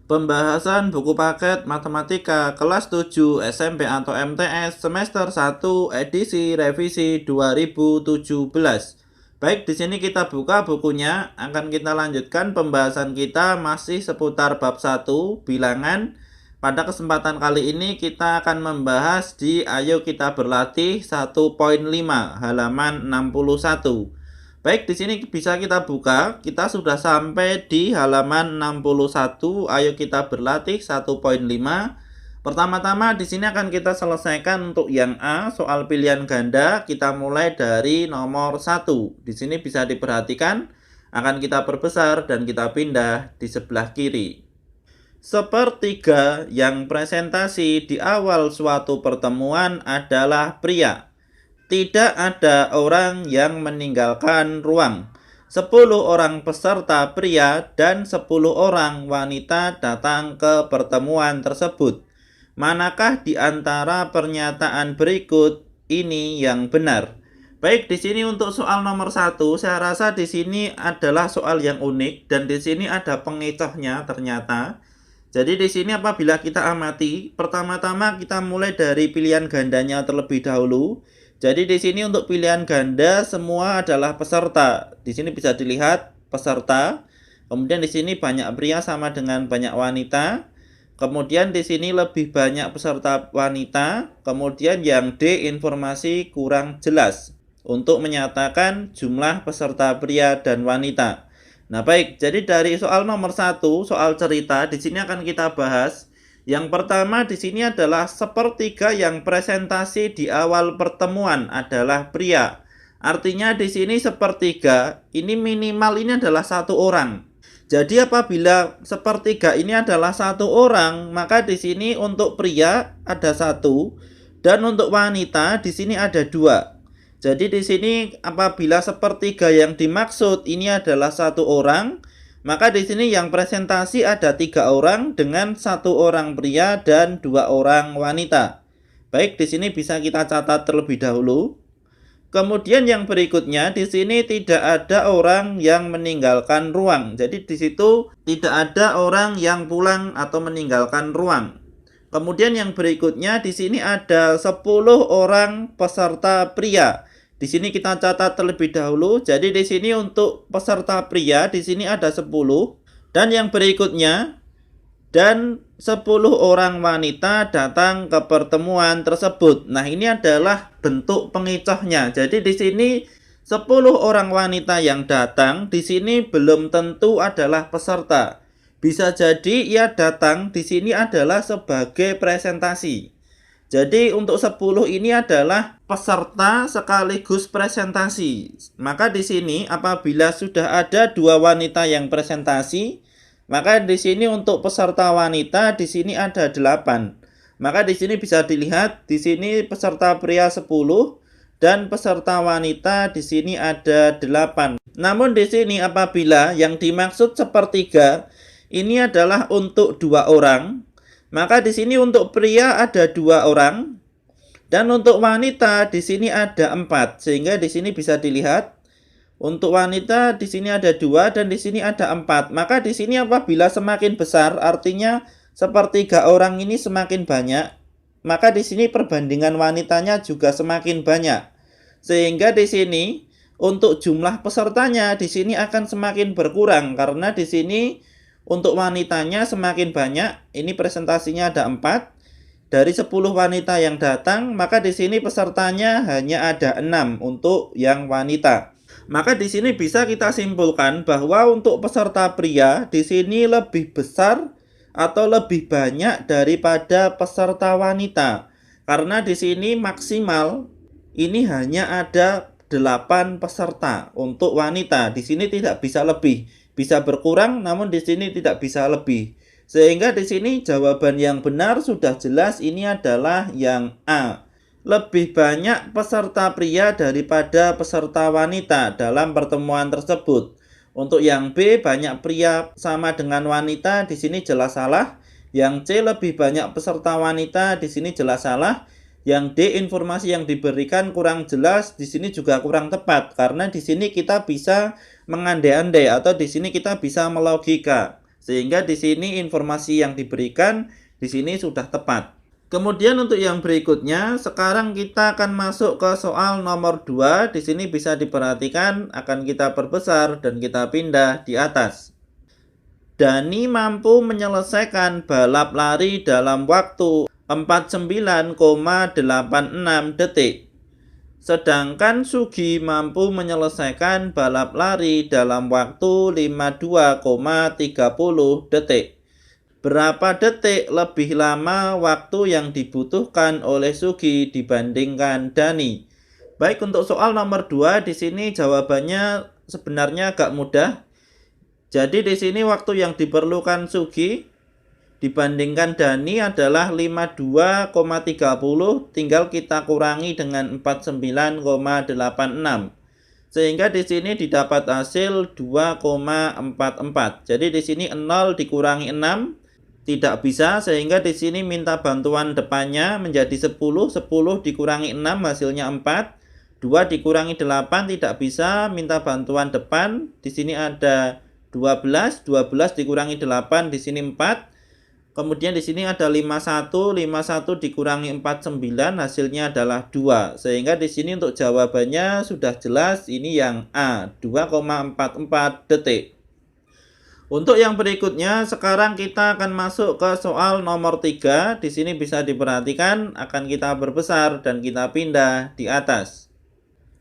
Pembahasan buku paket Matematika kelas 7 SMP atau MTS semester 1 edisi revisi 2017. Baik, di sini kita buka bukunya, akan kita lanjutkan pembahasan kita masih seputar bab 1 bilangan. Pada kesempatan kali ini kita akan membahas di Ayo Kita Berlatih 1.5 halaman 61. Baik, di sini bisa kita buka. Kita sudah sampai di halaman 61. Ayo kita berlatih 1.5. Pertama-tama di sini akan kita selesaikan untuk yang A, soal pilihan ganda. Kita mulai dari nomor 1. Di sini bisa diperhatikan, akan kita perbesar dan kita pindah di sebelah kiri. Sepertiga yang presentasi di awal suatu pertemuan adalah pria. Tidak ada orang yang meninggalkan ruang. 10 orang peserta pria dan 10 orang wanita datang ke pertemuan tersebut. Manakah di antara pernyataan berikut ini yang benar? Baik, di sini untuk soal nomor 1, saya rasa di sini adalah soal yang unik dan di sini ada pengecohnya ternyata. Jadi di sini apabila kita amati, pertama-tama kita mulai dari pilihan gandanya terlebih dahulu. Jadi di sini untuk pilihan ganda semua adalah peserta. Di sini bisa dilihat peserta. Kemudian di sini banyak pria sama dengan banyak wanita. Kemudian di sini lebih banyak peserta wanita. Kemudian yang D informasi kurang jelas untuk menyatakan jumlah peserta pria dan wanita. Nah, baik. Jadi dari soal nomor 1, soal cerita di sini akan kita bahas. Yang pertama di sini adalah sepertiga yang presentasi di awal pertemuan adalah pria. Artinya di sini sepertiga ini minimal ini adalah 1 orang. Jadi apabila sepertiga ini adalah 1 orang, maka di sini untuk pria ada 1 dan untuk wanita di sini ada 2. Jadi di sini apabila sepertiga yang dimaksud ini adalah 1 orang, maka di sini yang presentasi ada 3 orang dengan 1 orang pria dan 2 orang wanita. Baik, di sini bisa kita catat terlebih dahulu. Kemudian yang berikutnya di sini tidak ada orang yang meninggalkan ruang. Jadi di situ tidak ada orang yang pulang atau meninggalkan ruang. Kemudian yang berikutnya di sini ada 10 orang peserta pria. Di sini kita catat terlebih dahulu. Jadi di sini untuk peserta pria di sini ada 10 dan yang berikutnya dan 10 orang wanita datang ke pertemuan tersebut. Nah, ini adalah bentuk pengecohnya. Jadi di sini 10 orang wanita yang datang di sini belum tentu adalah peserta. Bisa jadi ia datang di sini adalah sebagai presentasi. Jadi untuk 10 ini adalah peserta sekaligus presentasi. Maka di sini apabila sudah ada 2 wanita yang presentasi, maka di sini untuk peserta wanita di sini ada 8. Maka di sini bisa dilihat di sini peserta pria 10 dan peserta wanita di sini ada 8. Namun di sini apabila yang dimaksud sepertiga ini adalah untuk 2 orang, maka di sini untuk pria ada 2 orang dan untuk wanita di sini ada 4. Sehingga di sini bisa dilihat untuk wanita di sini ada 2 dan di sini ada 4. Maka di sini apabila semakin besar artinya sepertiga orang ini semakin banyak, maka di sini perbandingan wanitanya juga semakin banyak. Sehingga di sini untuk jumlah pesertanya di sini akan semakin berkurang karena di sini untuk wanitanya semakin banyak. Ini presentasinya ada 4. Dari 10 wanita yang datang, maka di sini pesertanya hanya ada 6 untuk yang wanita. Maka di sini bisa kita simpulkan bahwa untuk peserta pria di sini lebih besar atau lebih banyak daripada peserta wanita. Karena di sini maksimal ini hanya ada 8 peserta untuk wanita. Di sini tidak bisa lebih. Bisa berkurang namun di sini tidak bisa lebih. Sehingga di sini jawaban yang benar sudah jelas ini adalah yang A. Lebih banyak peserta pria daripada peserta wanita dalam pertemuan tersebut. Untuk yang B banyak pria sama dengan wanita di sini jelas salah. Yang C lebih banyak peserta wanita di sini jelas salah. Yang D informasi yang diberikan kurang jelas di sini juga kurang tepat karena di sini kita bisa mengandai-andai atau di sini kita bisa melogika. Sehingga di sini informasi yang diberikan di sini sudah tepat. Kemudian untuk yang berikutnya, sekarang kita akan masuk ke soal nomor 2. Di sini bisa diperhatikan akan kita perbesar dan kita pindah di atas. Dani mampu menyelesaikan balap lari dalam waktu 49,86 detik. Sedangkan Sugi mampu menyelesaikan balap lari dalam waktu 52,30 detik. Berapa detik lebih lama waktu yang dibutuhkan oleh Sugi dibandingkan Dani? Baik, untuk soal nomor 2 di sini jawabannya sebenarnya agak mudah. Jadi di sini waktu yang diperlukan Sugi dibandingkan Dani adalah 52,30, tinggal kita kurangi dengan 49,86. Sehingga di sini didapat hasil 2,44. Jadi di sini 0 dikurangi 6 tidak bisa, sehingga di sini minta bantuan depannya menjadi 10. 10 dikurangi 6 hasilnya 4. 2 dikurangi 8 tidak bisa, minta bantuan depan. Di sini ada 12. 12 dikurangi 8 di sini 4. Kemudian di sini ada 51. 51 dikurangi 49 hasilnya adalah 2. Sehingga di sini untuk jawabannya sudah jelas, ini yang A, 2,44 detik. Untuk yang berikutnya, sekarang kita akan masuk ke soal nomor 3. Di sini bisa diperhatikan akan kita berbesar dan kita pindah di atas.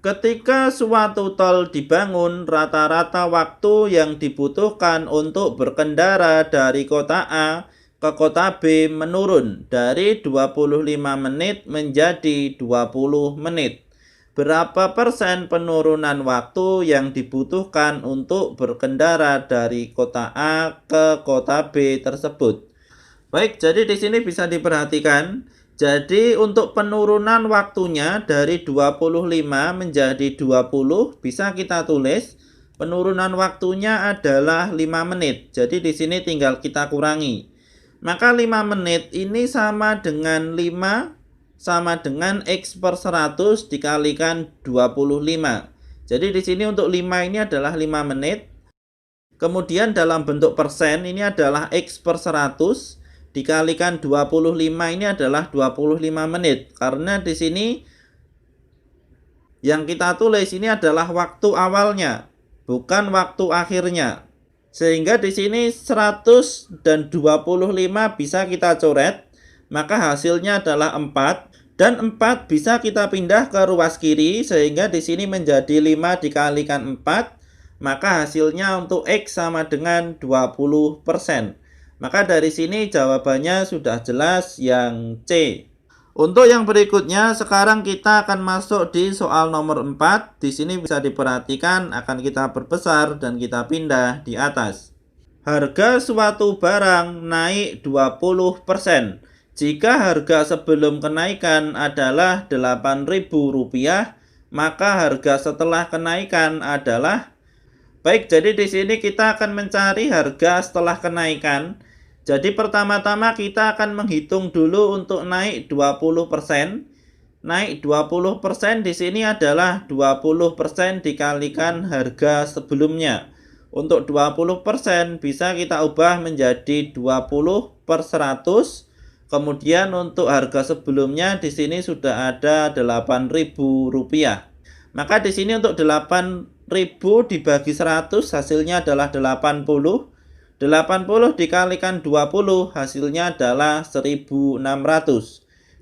Ketika suatu tol dibangun, rata-rata waktu yang dibutuhkan untuk berkendara dari kota A ke kota B menurun dari 25 menit menjadi 20 menit. Berapa persen penurunan waktu yang dibutuhkan untuk berkendara dari kota A ke kota B tersebut? Baik, jadi di sini bisa diperhatikan. Jadi untuk penurunan waktunya dari 25 menjadi 20 bisa kita tulis penurunan waktunya adalah 5 menit. Jadi di sini tinggal kita kurangi. Maka 5 menit ini sama dengan 5 sama dengan X per 100 dikalikan 25. Jadi di sini untuk 5 ini adalah 5 menit. Kemudian dalam bentuk persen ini adalah X per 100 dikalikan 25 ini adalah 25 menit. Karena di sini yang kita tulis ini adalah waktu awalnya, bukan waktu akhirnya. Sehingga di sini 100 dan 25 bisa kita coret. Maka hasilnya adalah 4, dan 4 bisa kita pindah ke ruas kiri, sehingga di sini menjadi 5 dikalikan 4, maka hasilnya untuk X sama dengan 20%. Maka dari sini jawabannya sudah jelas yang C. Untuk yang berikutnya, sekarang kita akan masuk di soal nomor 4. Di sini bisa diperhatikan akan kita perbesar dan kita pindah di atas. Harga suatu barang naik 20%. Jika harga sebelum kenaikan adalah Rp8.000, maka harga setelah kenaikan adalah. Baik, jadi di sini kita akan mencari harga setelah kenaikan. Jadi pertama-tama kita akan menghitung dulu untuk naik 20%. Naik 20% di sini adalah 20% dikalikan harga sebelumnya. Untuk 20% bisa kita ubah menjadi 20 per 100. Kemudian untuk harga sebelumnya di sini sudah ada Rp8.000. Maka di sini untuk 8.000 dibagi 100 hasilnya adalah 80. 80 dikalikan 20 hasilnya adalah 1.600.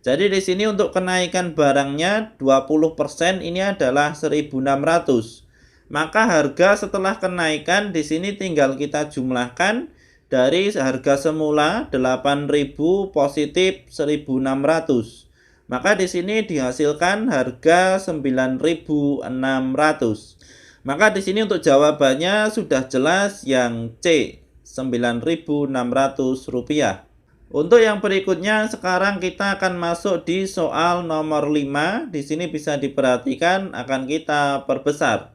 Jadi di sini untuk kenaikan barangnya 20% ini adalah 1.600. Maka harga setelah kenaikan di sini tinggal kita jumlahkan. Dari harga semula 8.000 positif 1.600. Maka di sini dihasilkan harga 9.600. Maka di sini untuk jawabannya sudah jelas yang C, Rp9.600. Untuk yang berikutnya, sekarang kita akan masuk di soal nomor 5. Di sini bisa diperhatikan akan kita perbesar.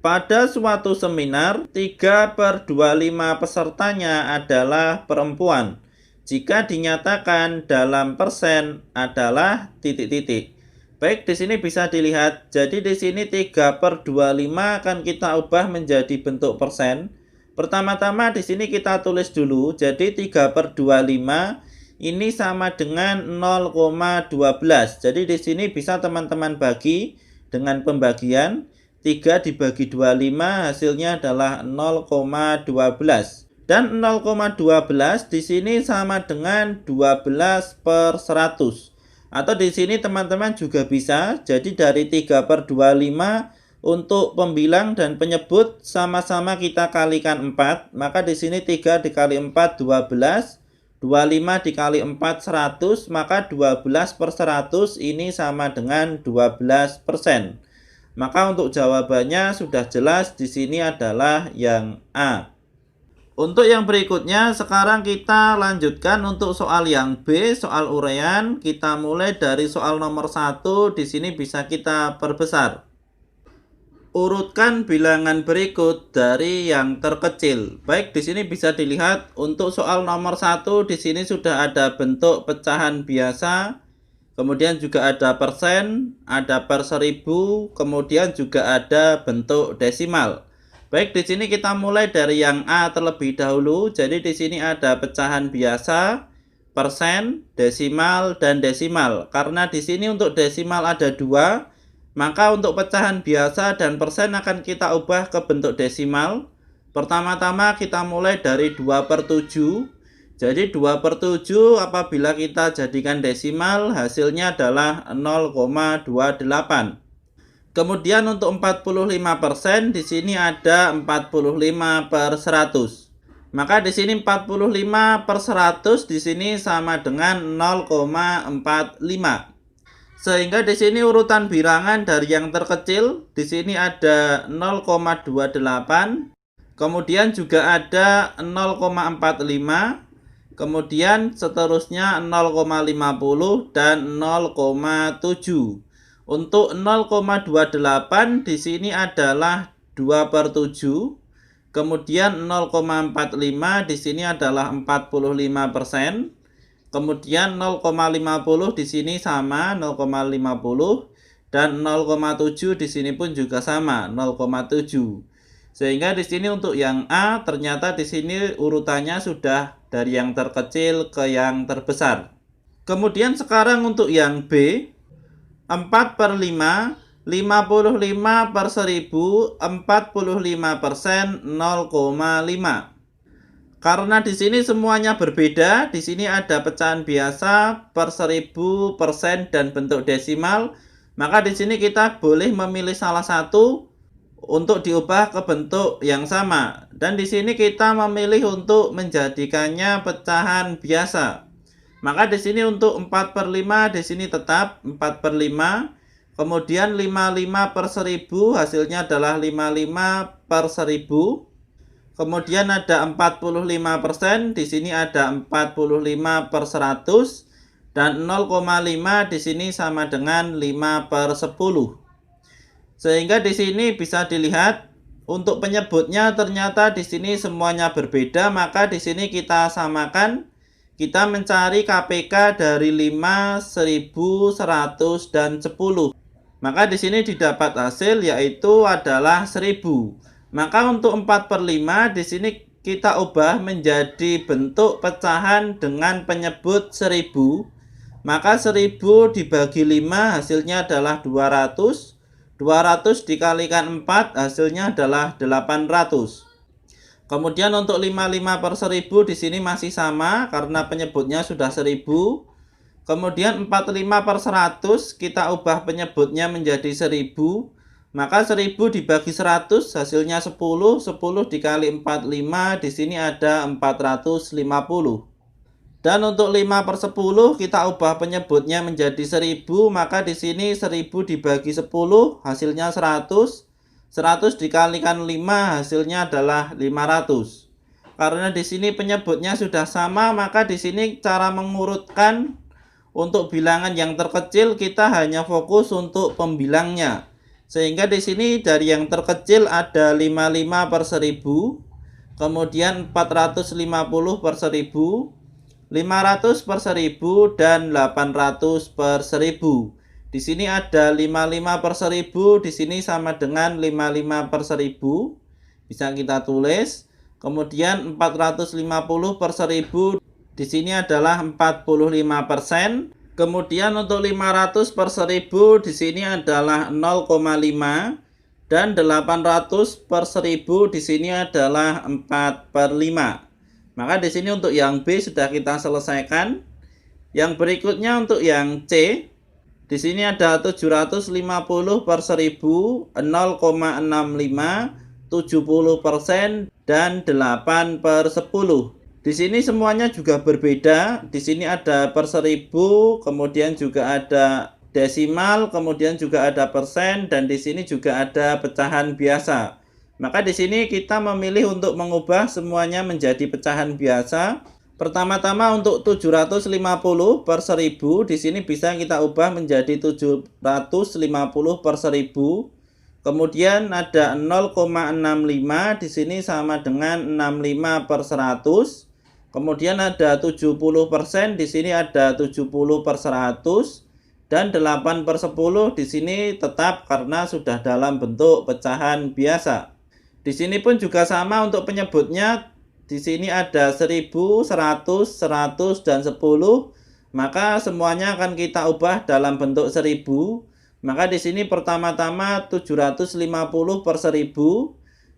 Pada suatu seminar, 3/25 pesertanya adalah perempuan. Jika dinyatakan dalam persen adalah titik-titik. Baik, di sini bisa dilihat. Jadi di sini 3/25 akan kita ubah menjadi bentuk persen. Pertama-tama di sini kita tulis dulu. Jadi 3/25 ini sama dengan 0,12. Jadi di sini bisa teman-teman bagi dengan pembagian 3 dibagi 25 hasilnya adalah 0,12. Dan 0,12 di sini sama dengan 12/100. Atau di sini teman-teman juga bisa. Jadi dari 3/25 untuk pembilang dan penyebut sama-sama kita kalikan 4. Maka di sini 3 dikali 4 12. 25 dikali 4 100, maka 12/100 ini sama dengan 12%. Maka untuk jawabannya sudah jelas, di sini adalah yang A. Untuk yang berikutnya, sekarang kita lanjutkan untuk soal yang B, soal uraian. Kita mulai dari soal nomor 1, di sini bisa kita perbesar. Urutkan bilangan berikut dari yang terkecil. Baik, di sini bisa dilihat untuk soal nomor 1 di sini sudah ada bentuk pecahan biasa, kemudian juga ada persen, ada per 1000, kemudian juga ada bentuk desimal. Baik, di sini kita mulai dari yang A terlebih dahulu. Jadi di sini ada pecahan biasa, persen, desimal, dan desimal. Karena di sini untuk desimal ada 2, maka untuk pecahan biasa dan persen akan kita ubah ke bentuk desimal. Pertama-tama kita mulai dari 2/7. Jadi 2/7 apabila kita jadikan desimal hasilnya adalah 0,28. Kemudian untuk 45% di sini ada 45/100. Maka di sini 45/100 di sini sama dengan 0,45. Sehingga di sini urutan bilangan dari yang terkecil, di sini ada 0,28, kemudian juga ada 0,45, kemudian seterusnya 0,50 dan 0,7. Untuk 0,28 di sini adalah 2/7, kemudian 0,45 di sini adalah 45%. Kemudian 0,50 di sini sama 0,50 dan 0,7 di sini pun juga sama 0,7. Sehingga di sini untuk yang A ternyata di sini urutannya sudah dari yang terkecil ke yang terbesar. Kemudian sekarang untuk yang B, 4/5, 55/1000, 45%, 0,5. Karena di sini semuanya berbeda, di sini ada pecahan biasa, per 1000, persen, dan bentuk desimal. Maka di sini kita boleh memilih salah satu untuk diubah ke bentuk yang sama. Dan di sini kita memilih untuk menjadikannya pecahan biasa. Maka di sini untuk 4/5 di sini tetap 4/5. Kemudian 55/1000 hasilnya adalah 55/1000. Kemudian ada 45%, di sini ada 45/100 dan 0,5 di sini sama dengan 5/10. Sehingga di sini bisa dilihat untuk penyebutnya ternyata di sini semuanya berbeda, maka di sini kita samakan. Kita mencari KPK dari 5, 1000, 100 dan 10. Maka di sini didapat hasil yaitu adalah 1000. Maka untuk 4/5 di sini kita ubah menjadi bentuk pecahan dengan penyebut 1000. Maka 1000 dibagi 5 hasilnya adalah 200. 200 dikalikan 4 hasilnya adalah 800. Kemudian untuk 55/1000 di sini masih sama karena penyebutnya sudah 1000. Kemudian 45/100 kita ubah penyebutnya menjadi 1000. Maka 1000 dibagi 100 hasilnya 10. 10 dikali 45 di sini ada 450. Dan untuk 5/10 kita ubah penyebutnya menjadi 1000. Maka di sini 1000 dibagi 10 hasilnya 100. 100 dikalikan 5 hasilnya adalah 500. Karena di sini penyebutnya sudah sama, maka di sini cara mengurutkan untuk bilangan yang terkecil kita hanya fokus untuk pembilangnya. Sehingga di sini dari yang terkecil ada 55/1000, kemudian 450/1000, 500/1000 dan 800/1000. Di sini ada 55/1000, di sini sama dengan 55/1000. Bisa kita tulis Kemudian 450 per 1000 di sini adalah 45%. Kemudian untuk 500 per 1000 di sini adalah 0,5 dan 800 per 1000 di sini adalah 4/5. Maka di sini untuk yang B sudah kita selesaikan. Yang berikutnya untuk yang C, di sini ada 750 per 1000, 0,65, 70% dan 8 per 10. Di sini semuanya juga berbeda. Di sini ada per 1000, kemudian juga ada desimal, kemudian juga ada persen, dan di sini juga ada pecahan biasa. Maka di sini kita memilih untuk mengubah semuanya menjadi pecahan biasa. Pertama-tama untuk 750 per 1000 di sini bisa kita ubah menjadi 750 per 1000. Kemudian ada 0,65 di sini sama dengan 65 per 100. Kemudian ada 70%, di sini ada 70 per 100. Dan 8 per 10 di sini tetap karena sudah dalam bentuk pecahan biasa. Di sini pun juga sama untuk penyebutnya. Di sini ada 1000, 100, 100, dan 10. Maka semuanya akan kita ubah dalam bentuk 1000. Maka di sini pertama-tama 750 per 1000.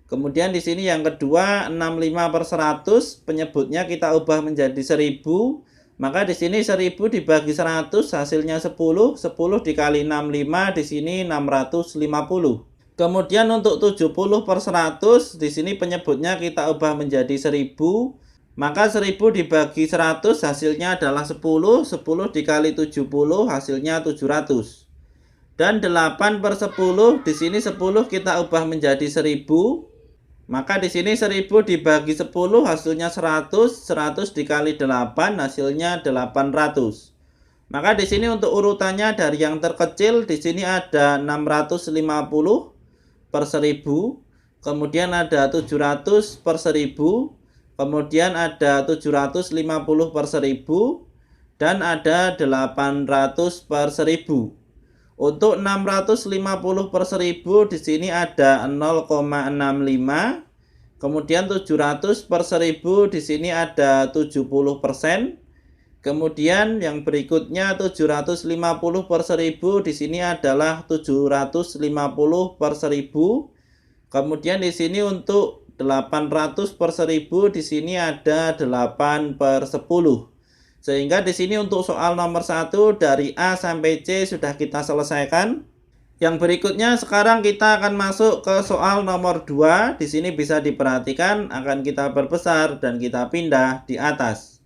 Kemudian di sini yang kedua 65 per 100, penyebutnya kita ubah menjadi 1000. Maka di sini 1000 dibagi 100 hasilnya 10. 10 dikali 65 di sini 650. Kemudian untuk 70 per 100 di sini penyebutnya kita ubah menjadi 1000. Maka 1000 dibagi 100 hasilnya adalah 10. 10 dikali 70 hasilnya 700. Dan 8 per 10 di sini 10 kita ubah menjadi 1000. Maka di sini 1000 dibagi 10 hasilnya 100. 100 dikali 8 hasilnya 800. Maka di sini untuk urutannya dari yang terkecil di sini ada 650 per 1000, kemudian ada 700 per 1000, kemudian ada 750 per 1000, dan ada 800 per 1000. Untuk 650 per 1000 di sini ada 0,65, kemudian 700 per 1000 di sini ada 70%. Kemudian yang berikutnya 750 per 1000 di sini adalah 750 per 1000. Kemudian di sini untuk 800 per 1000 di sini ada 8 per 10. Sehingga di sini untuk soal nomor 1 dari A sampai C sudah kita selesaikan. Yang berikutnya sekarang kita akan masuk ke soal nomor 2. Di sini bisa diperhatikan akan kita perbesar dan kita pindah di atas.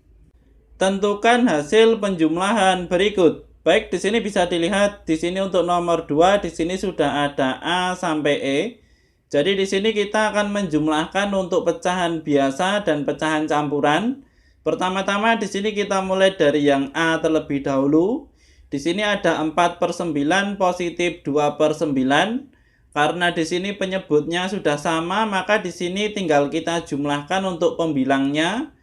Tentukan hasil penjumlahan berikut. Baik, di sini bisa dilihat di sini untuk nomor 2 di sini sudah ada A sampai E. Jadi di sini kita akan menjumlahkan untuk pecahan biasa dan pecahan campuran. Pertama-tama di sini kita mulai dari yang A terlebih dahulu. Di sini ada 4 per 9 positif 2 per 9. Karena di sini penyebutnya sudah sama, maka di sini tinggal kita jumlahkan untuk pembilangnya.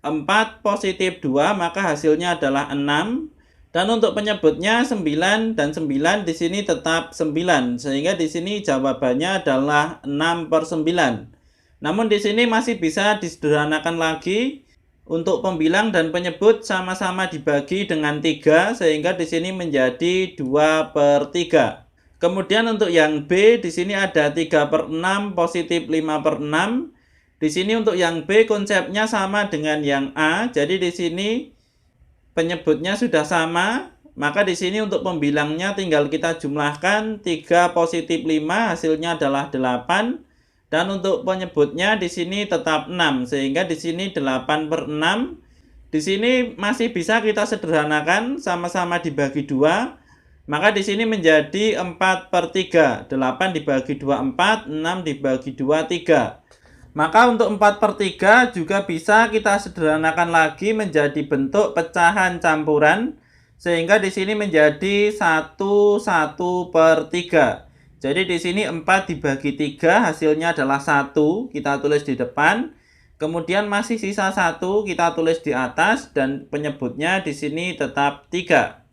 4 positif 2 maka hasilnya adalah 6. Dan untuk penyebutnya 9 dan 9 di sini tetap 9. Sehingga di sini jawabannya adalah 6 per 9. Namun di sini masih bisa disederhanakan lagi. Untuk pembilang dan penyebut sama-sama dibagi dengan 3 sehingga di sini menjadi 2 per 3. Kemudian untuk yang B di sini ada 3 per 6 positif 5 per 6. Di sini untuk yang B konsepnya sama dengan yang A. Jadi di sini penyebutnya sudah sama. Maka di sini untuk pembilangnya tinggal kita jumlahkan 3 positif 5 hasilnya adalah 8. Dan untuk penyebutnya di sini tetap 6. Sehingga di sini 8 per 6. Di sini masih bisa kita sederhanakan sama-sama dibagi 2. Maka di sini menjadi 4 per 3. 8 dibagi 2 4, 6 dibagi 2 3. Maka untuk 4 per 3 juga bisa kita sederhanakan lagi menjadi bentuk pecahan campuran. Sehingga di sini menjadi 1 per 3. Jadi di sini 4 dibagi 3 hasilnya adalah 1. Kita tulis di depan. Kemudian masih sisa 1 kita tulis di atas. Dan penyebutnya di sini tetap 3.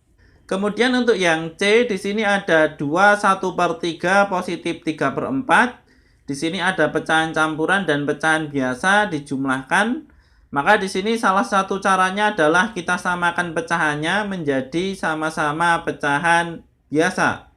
Kemudian untuk yang C di sini ada 2 1 per 3 positif 3 per 4. Di sini ada pecahan campuran dan pecahan biasa dijumlahkan. Maka di sini salah satu caranya adalah kita samakan pecahannya menjadi sama-sama pecahan biasa.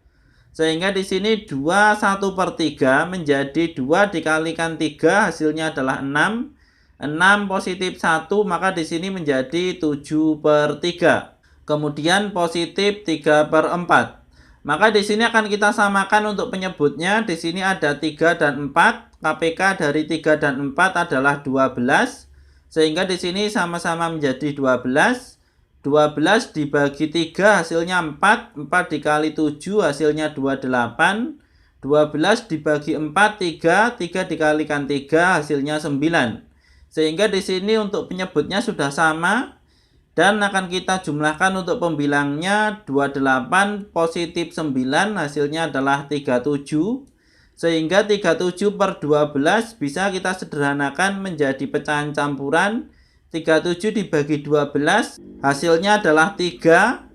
Sehingga di sini 2 1/3 menjadi 2 dikalikan 3 hasilnya adalah 6. 6 positif 1 maka di sini menjadi 7/3. Kemudian positif 3/4. Maka di sini akan kita samakan untuk penyebutnya. Di sini ada 3 dan 4. KPK dari 3 dan 4 adalah 12. Sehingga di sini sama-sama menjadi 12. 12 dibagi 3 hasilnya 4. 4 dikali 7 hasilnya 28. 12 dibagi 4 3. 3 dikalikan 3 hasilnya 9. Sehingga di sini untuk penyebutnya sudah sama. Dan akan kita jumlahkan untuk pembilangnya 28 positif 9 hasilnya adalah 37. Sehingga 37/12 bisa kita sederhanakan menjadi pecahan campuran. 37 dibagi 12 hasilnya adalah 3.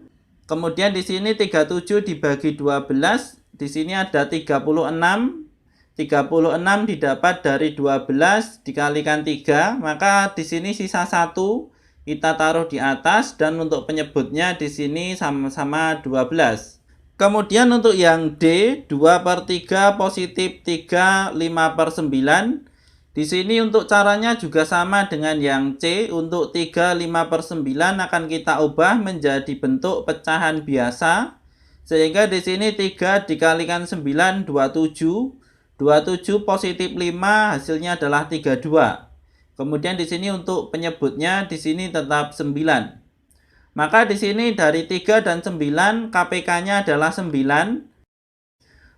Kemudian di sini 37 dibagi 12, di sini ada 36. 36 didapat dari 12 dikalikan 3, maka di sini sisa 1. Kita taruh di atas dan untuk penyebutnya di sini sama-sama 12. Kemudian untuk yang D, 2/3 positif 3 5/9. Di sini untuk caranya juga sama dengan yang C. Untuk 3 5/9 akan kita ubah menjadi bentuk pecahan biasa. Sehingga di sini 3 dikalikan 9 27. 27 positif 5 hasilnya adalah 32. Kemudian di sini untuk penyebutnya di sini tetap 9. Maka di sini dari 3 dan 9 KPK-nya adalah 9.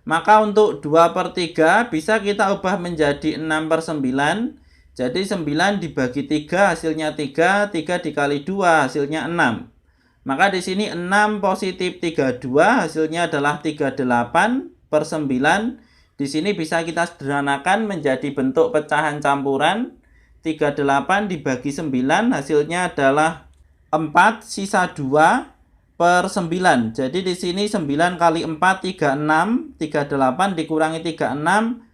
Maka untuk 2/3 bisa kita ubah menjadi 6/9. Jadi 9 dibagi 3 hasilnya 3. 3 dikali 2 hasilnya 6. Maka di sini 6 positif 32 hasilnya adalah 38/9. Di sini bisa kita sederhanakan menjadi bentuk pecahan campuran. 38 dibagi 9 hasilnya adalah 4, sisa 2/9. Jadi di sini 9 kali 4 36, 38 dikurangi 36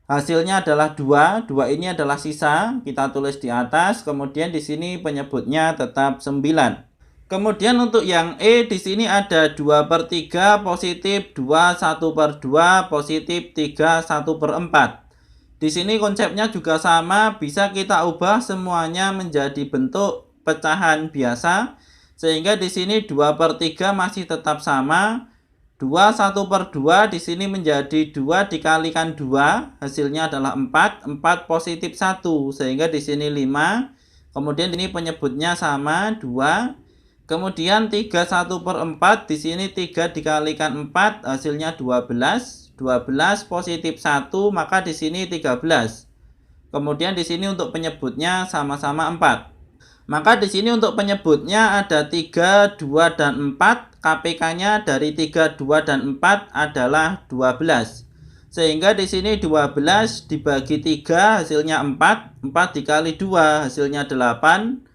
hasilnya adalah 2. 2 ini adalah sisa, kita tulis di atas. Kemudian di sini penyebutnya tetap 9. Kemudian untuk yang E di sini ada 2/3 positif 2 1/2 positif 3 1/4. Di sini konsepnya juga sama, bisa kita ubah semuanya menjadi bentuk pecahan biasa. Sehingga di sini 2/3 masih tetap sama. 2 1/2 di sini menjadi 2 dikalikan 2, hasilnya adalah 4. 4 positif 1, sehingga di sini 5. Kemudian ini penyebutnya sama 2. Kemudian 3 1/4 di sini 3 dikalikan 4 hasilnya 12. 12 positif 1 maka di sini 13. Kemudian di sini untuk penyebutnya sama-sama 4. Maka di sini untuk penyebutnya ada 3, 2 dan 4. KPK-nya dari 3, 2 dan 4 adalah 12. Sehingga di sini 12 dibagi 3 hasilnya 4. 4 dikali 2 hasilnya 8.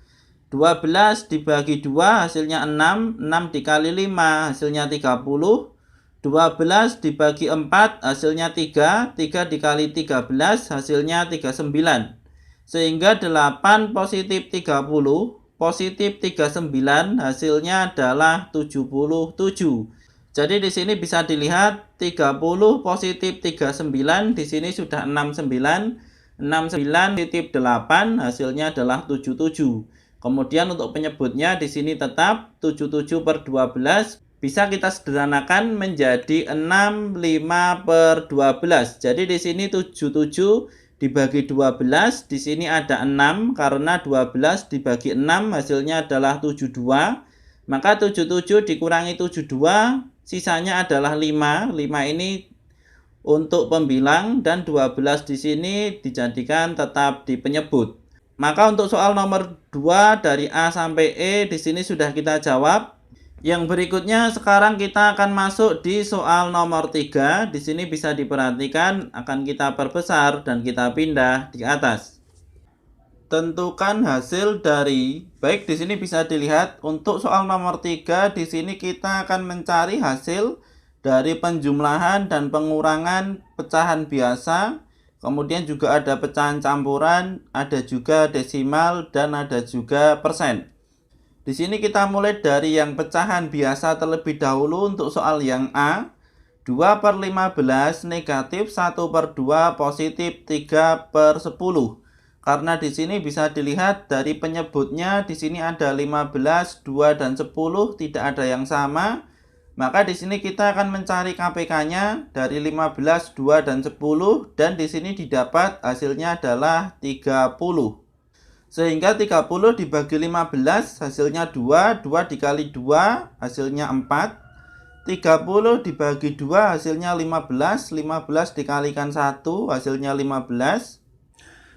12 dibagi 2 hasilnya 6. 6 dikali 5 hasilnya 30. 12 dibagi 4 hasilnya 3. 3 dikali 13 hasilnya 39. Sehingga 8 positif 30 positif 39 hasilnya adalah 77. Jadi di sini bisa dilihat 30 positif 39 di sini sudah 69. 69 positif 8 hasilnya adalah 77. Kemudian untuk penyebutnya di sini tetap 77/12. Bisa kita sederhanakan menjadi 6 5/12. Jadi di sini 77 dibagi 12, di sini ada 6 karena 12 dibagi 6 hasilnya adalah 72. Maka 77 dikurangi 72 sisanya adalah 5. 5 ini untuk pembilang dan 12 di sini dijadikan tetap di penyebut. Maka untuk soal nomor 2 dari A sampai E di sini sudah kita jawab. Yang berikutnya sekarang kita akan masuk di soal nomor 3. Di sini bisa diperhatikan akan kita perbesar dan kita pindah di atas. Tentukan hasil dari, baik di sini bisa dilihat untuk soal nomor 3 di sini kita akan mencari hasil dari penjumlahan dan pengurangan pecahan biasa. kemudian juga ada pecahan campuran, ada juga desimal, dan ada juga persen. Di sini kita mulai dari yang pecahan biasa terlebih dahulu untuk soal yang A. 2/15 negatif 1/2 positif 3/10. Karena di sini bisa dilihat dari penyebutnya, di sini ada 15, 2, dan 10, tidak ada yang sama. Maka di sini kita akan mencari KPK-nya dari 15, 2, dan 10, dan di sini didapat hasilnya adalah 30. Sehingga 30 dibagi 15 hasilnya 2, 2 dikali 2 hasilnya 4. 30 dibagi 2 hasilnya 15, 15 dikalikan 1 hasilnya 15.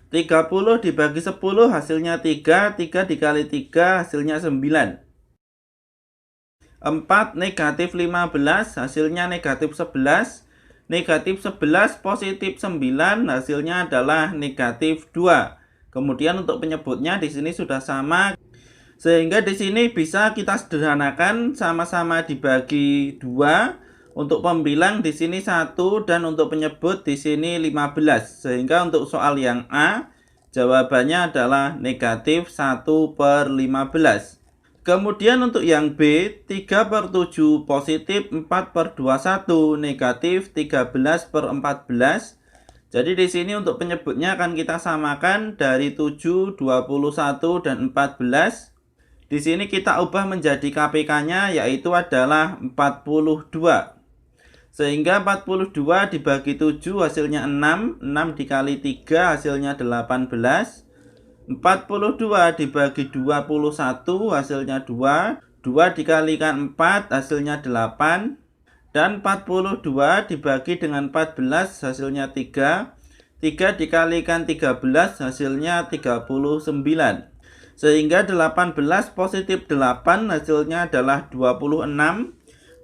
30 dibagi 10 hasilnya 3, 3 dikali 3 hasilnya 9. 4 negatif 15 hasilnya negatif 11. Negatif 11 positif 9 hasilnya adalah negatif 2. Kemudian untuk penyebutnya di sini sudah sama. Sehingga di sini bisa kita sederhanakan, sama-sama dibagi 2. Untuk pembilang di sini 1 dan untuk penyebut di sini 15. Sehingga untuk soal yang A jawabannya adalah negatif 1/15. Kemudian untuk yang B, 3/7 positif 4/21 negatif 13/14. Jadi di sini untuk penyebutnya akan kita samakan dari 7, 21, dan 14. Di sini kita ubah menjadi KPK-nya yaitu adalah 42. Sehingga 42 dibagi 7 hasilnya 6, 6 dikali 3 hasilnya 18. 42 dibagi 21 hasilnya 2, 2 dikalikan 4 hasilnya 8, dan 42 dibagi dengan 14 hasilnya 3, 3 dikalikan 13 hasilnya 39. Sehingga 18 positif 8 hasilnya adalah 26.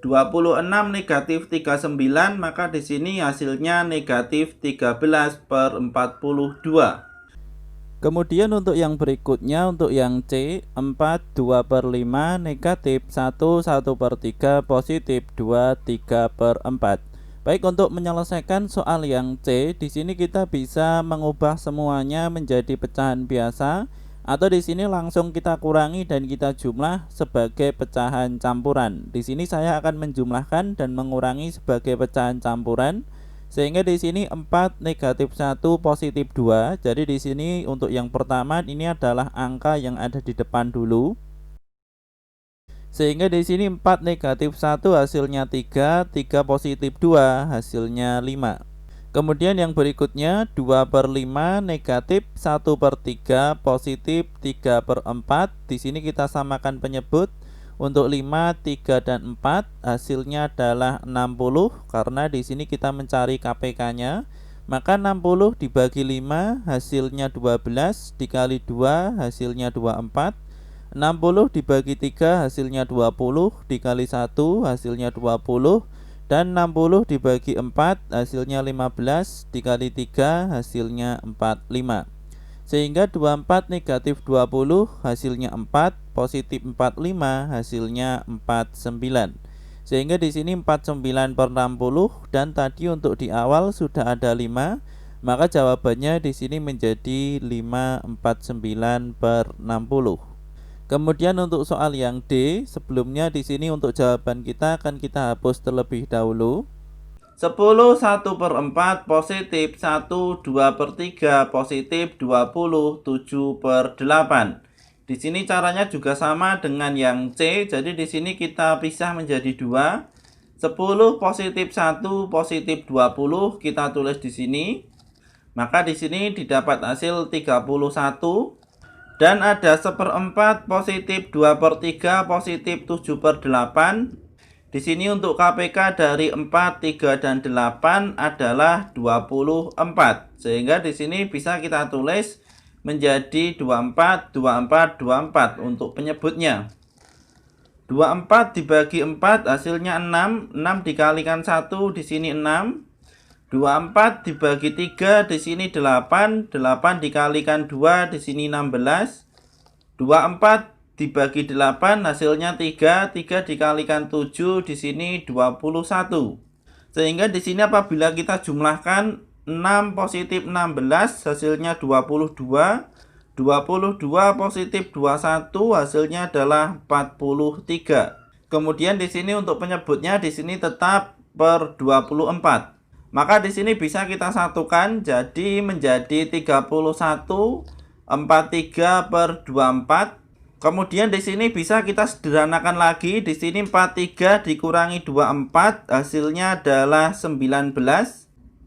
26 negatif 39, maka di sini hasilnya negatif 13/42. Kemudian untuk yang berikutnya, untuk yang C, 4 2/5 negatif 1 1/3 positif 2 3/4. Baik, untuk menyelesaikan soal yang C, di sini kita bisa mengubah semuanya menjadi pecahan biasa, atau di sini langsung kita kurangi dan kita jumlah sebagai pecahan campuran. Di sini saya akan menjumlahkan dan mengurangi sebagai pecahan campuran. Sehingga di sini 4 negatif 1 positif 2. Jadi di sini untuk yang pertama ini adalah angka yang ada di depan dulu. Sehingga di sini 4 negatif 1 hasilnya 3, 3 positif 2 hasilnya 5. Kemudian yang berikutnya 2/5 negatif 1/3 positif 3/4. Di sini kita samakan penyebut. Untuk 5, 3, dan 4 hasilnya adalah 60. Karena di sini kita mencari KPK-nya, maka 60 dibagi 5 hasilnya 12, dikali 2 hasilnya 24. 60 dibagi 3 hasilnya 20, dikali 1 hasilnya 20, dan 60 dibagi 4 hasilnya 15, dikali 3 hasilnya 45. Sehingga 24 negatif 20 hasilnya 4, positif 45 hasilnya 49. Sehingga di sini 49/60, dan tadi untuk di awal sudah ada 5, maka jawabannya di sini menjadi 549/60. Kemudian untuk soal yang D, sebelumnya di sini untuk jawaban kita akan kita hapus terlebih dahulu. 10 1/4 positif 1 2/3 positif 20 7/8. Di sini caranya juga sama dengan yang C. Jadi di sini kita pisah menjadi 2. 10 positif 1 positif 20 kita tulis di sini. Maka di sini didapat hasil 31. Dan ada 1/4 positif 2/3 positif 7/8. Di sini untuk KPK dari 4, 3, dan 8 adalah 24. Sehingga di sini bisa kita tulis menjadi 24, 24, 24 untuk penyebutnya. 24 dibagi 4 hasilnya 6, 6 dikalikan 1 di sini 6. 24 dibagi 3 di sini 8, 8 dikalikan 2 di sini 16. 24 dibagi 8 hasilnya 3, 3 dikalikan 7 di sini 21. Sehingga di sini apabila kita jumlahkan 6 positif 16 hasilnya 22. 22 positif 21 hasilnya adalah 43. Kemudian di sini untuk penyebutnya di sini tetap per 24. Maka di sini bisa kita satukan jadi menjadi 31 43 per 24. Kemudian di sini bisa kita sederhanakan lagi. Di sini 43 dikurangi 24 hasilnya adalah 19.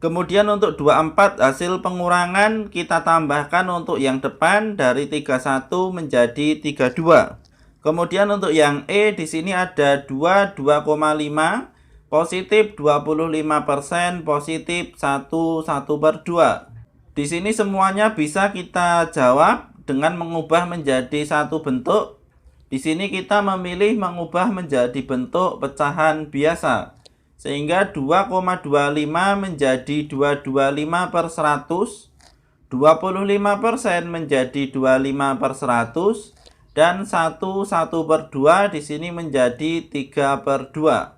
Kemudian untuk 24 hasil pengurangan kita tambahkan untuk yang depan dari 31 menjadi 32. Kemudian untuk yang E di sini ada 2,5 positif 25%, positif 1/2. Di sini semuanya bisa kita jawab dengan mengubah menjadi satu bentuk. Di sini kita memilih mengubah menjadi bentuk pecahan biasa. Sehingga 2,25 menjadi 225 per 100, 25% menjadi 25 per 100, dan 1/2 di sini menjadi 3 per 2.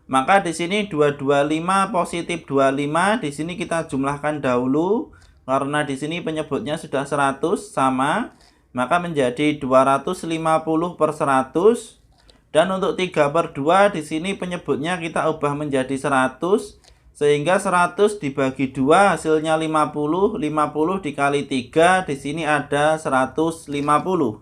Maka di sini 225 positif 25 di sini kita jumlahkan dahulu. Karena di sini penyebutnya sudah 100 sama, maka menjadi 250 per 100. Dan untuk 3 per 2 di sini penyebutnya kita ubah menjadi 100. Sehingga 100 dibagi 2 hasilnya 50. 50 dikali 3 di sini ada 150.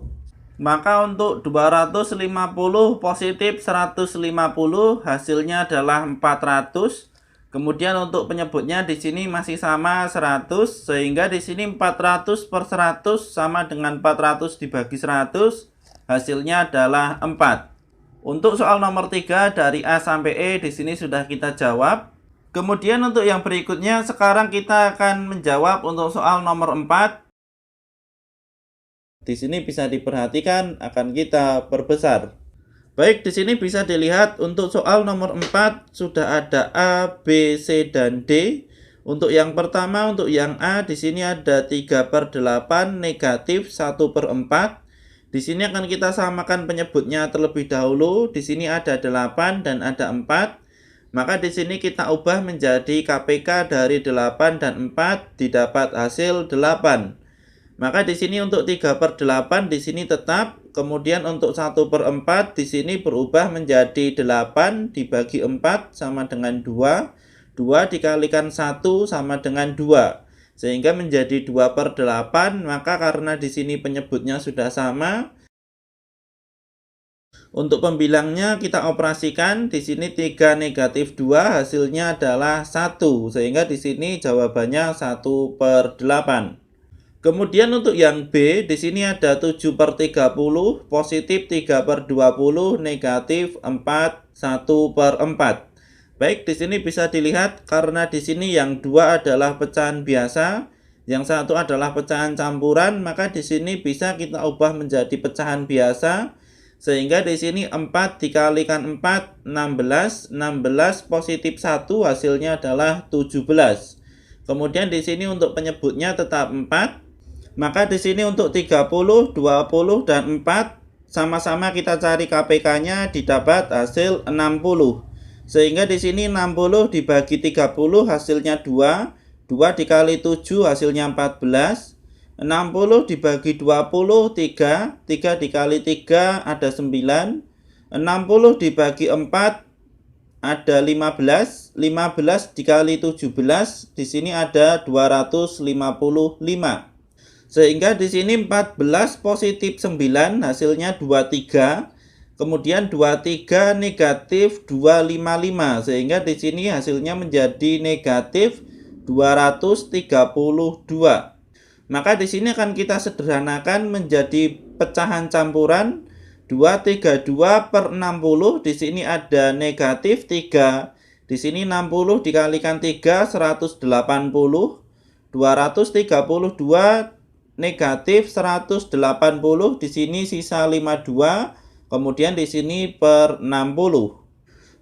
Maka untuk 250 positif 150 hasilnya adalah 400. Kemudian untuk penyebutnya di sini masih sama 100, sehingga di sini 400 per 100 sama dengan 400 dibagi 100, hasilnya adalah 4. Untuk soal nomor 3 dari A sampai E di sini sudah kita jawab. Kemudian untuk yang berikutnya sekarang kita akan menjawab untuk soal nomor 4. Di sini bisa diperhatikan akan kita perbesar. Baik, di sini bisa dilihat untuk soal nomor 4 sudah ada A, B, C, dan D. Untuk yang pertama, untuk yang A di sini ada 3 per 8 negatif 1 per 4. Di sini akan kita samakan penyebutnya terlebih dahulu. Di sini ada 8 dan ada 4. Maka di sini kita ubah menjadi KPK dari 8 dan 4 didapat hasil 8. Maka di sini untuk 3 per 8 di sini tetap. Kemudian untuk 1 per 4 di sini berubah menjadi 8 dibagi 4 sama dengan 2. 2 dikalikan 1 sama dengan 2. Sehingga menjadi 2 per 8. Maka karena di sini penyebutnya sudah sama, untuk pembilangnya kita operasikan. Di sini 3 negatif 2 hasilnya adalah 1. Sehingga di sini jawabannya 1 per 8. Kemudian untuk yang B, di sini ada 7 per 30, positif 3 per 20, negatif 4, 1 per 4. Baik, di sini bisa dilihat karena di sini yang 2 adalah pecahan biasa, yang 1 adalah pecahan campuran, maka di sini bisa kita ubah menjadi pecahan biasa. Sehingga di sini 4 dikalikan 4, 16, 16 positif 1 hasilnya adalah 17. Kemudian di sini untuk penyebutnya tetap 4. Maka di sini untuk 30, 20, dan 4 sama-sama kita cari KPK-nya didapat hasil 60. Sehingga di sini 60 dibagi 30 hasilnya 2. 2 dikali 7 hasilnya 14. 60 dibagi 20 3. 3 dikali 3 ada 9. 60 dibagi 4 ada 15. 15 dikali 17 di sini ada 255. Sehingga di sini 14 positif 9 hasilnya 23. Kemudian 23 negatif 255. Sehingga di sini hasilnya menjadi negatif 232. Maka di sini akan kita sederhanakan menjadi pecahan campuran 232 per 60. Di sini ada negatif 3. Di sini 60 dikalikan 3 180. 232 negatif 180, di sini sisa 52, kemudian di sini per 60.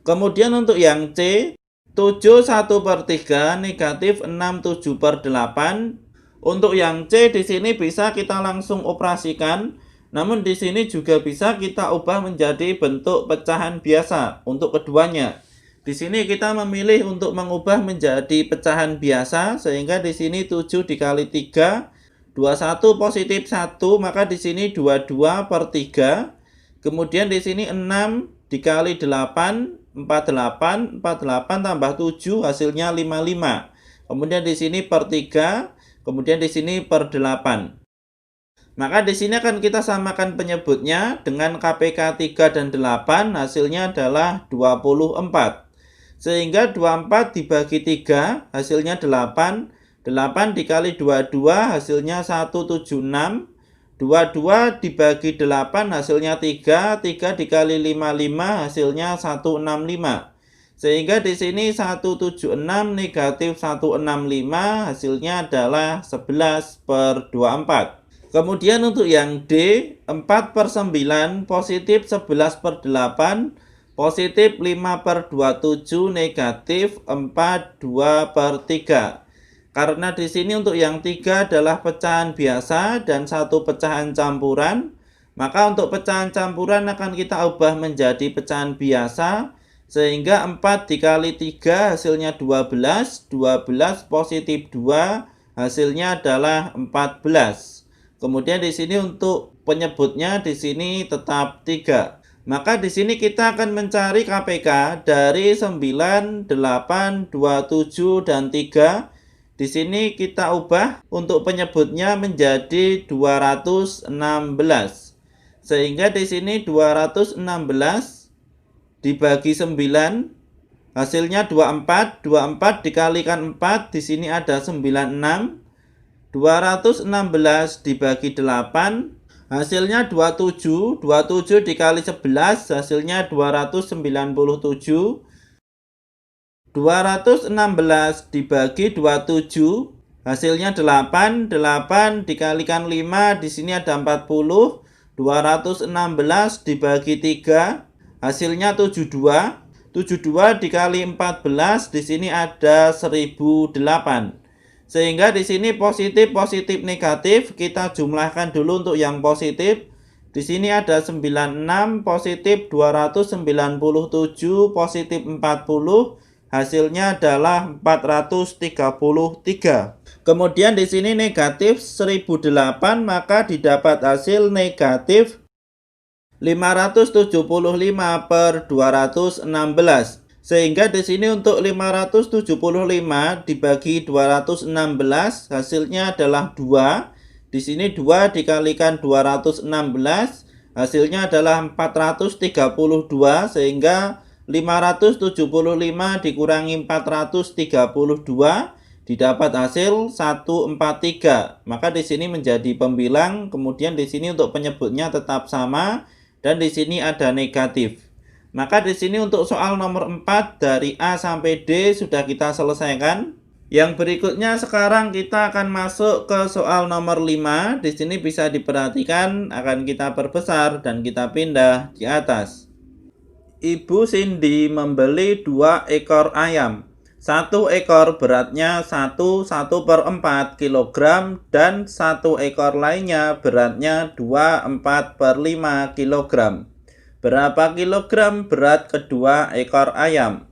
Kemudian untuk yang C, 7 1 per 3 negatif 6 7 per 8. Untuk yang C di sini bisa kita langsung operasikan, namun di sini juga bisa kita ubah menjadi bentuk pecahan biasa untuk keduanya. Di sini kita memilih untuk mengubah menjadi pecahan biasa, sehingga di sini 7 dikali 3, 21 positif 1, maka di sini 22 per 3. Kemudian di sini 6 dikali 8, 48, 48 tambah 7 hasilnya 55. Kemudian di sini per 3, kemudian di sini per 8. Maka di sini akan kita samakan penyebutnya dengan KPK 3 dan 8, hasilnya adalah 24. Sehingga 24 dibagi 3 hasilnya 8, 8 dikali 22 hasilnya 176, 22 dibagi 8 hasilnya 3, 3 dikali 55 hasilnya 165. Sehingga di sini 176 negatif 165 hasilnya adalah 11 per 24. Kemudian untuk yang D, 4 per 9 positif 11 per 8, positif 5 per 27 negatif 4 2 per 3. Karena di sini untuk yang 3 adalah pecahan biasa dan satu pecahan campuran, maka untuk pecahan campuran akan kita ubah menjadi pecahan biasa, sehingga 4 dikali 3 hasilnya 12, 12 positif 2 hasilnya adalah 14. Kemudian di sini untuk penyebutnya di sini tetap 3. Maka di sini kita akan mencari KPK dari 9, 8, 27 dan 3. Di sini kita ubah untuk penyebutnya menjadi 216. Sehingga di sini 216 dibagi 9 hasilnya 24. 24 dikalikan 4 di sini ada 96. 216 dibagi 8 hasilnya 27. 27 dikali 11 hasilnya 297. 216 dibagi 27 hasilnya 8. 8 dikalikan 5 di sini ada 40. 216 dibagi 3 hasilnya 72. 72 dikali 14 di sini ada 1008. Sehingga di sini positif negatif kita jumlahkan dulu untuk yang positif. Di sini ada 96 positif 297 positif 40, hasilnya adalah 433. Kemudian di sini negatif 1008, maka didapat hasil negatif 575 per 216. Sehingga di sini untuk 575 dibagi 216 hasilnya adalah 2. Di sini 2 dikalikan 216 hasilnya adalah 432, sehingga 575 dikurangi 432 didapat hasil 143. Maka di sini menjadi pembilang, kemudian di sini untuk penyebutnya tetap sama dan di sini ada negatif. Maka di sini untuk soal nomor 4 dari A sampai D sudah kita selesaikan. Yang berikutnya sekarang kita akan masuk ke soal nomor 5. Di sini bisa diperhatikan akan kita perbesar dan kita pindah di atas. Ibu Cindy membeli 2 ekor ayam. 1 ekor beratnya 1/4 kg dan 1 ekor lainnya beratnya 2/4/5 kg. Berapa kilogram berat kedua ekor ayam?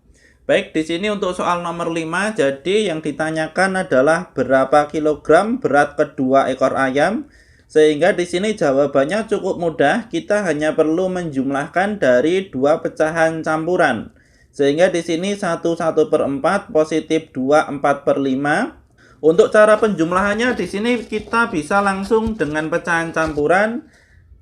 Baik, di sini untuk soal nomor 5, jadi yang ditanyakan adalah berapa kilogram berat kedua ekor ayam. Sehingga di sini jawabannya cukup mudah, kita hanya perlu menjumlahkan dari 2 pecahan campuran. Sehingga di sini 1/4 positif 2/4/5. Untuk cara penjumlahannya di sini kita bisa langsung dengan pecahan campuran,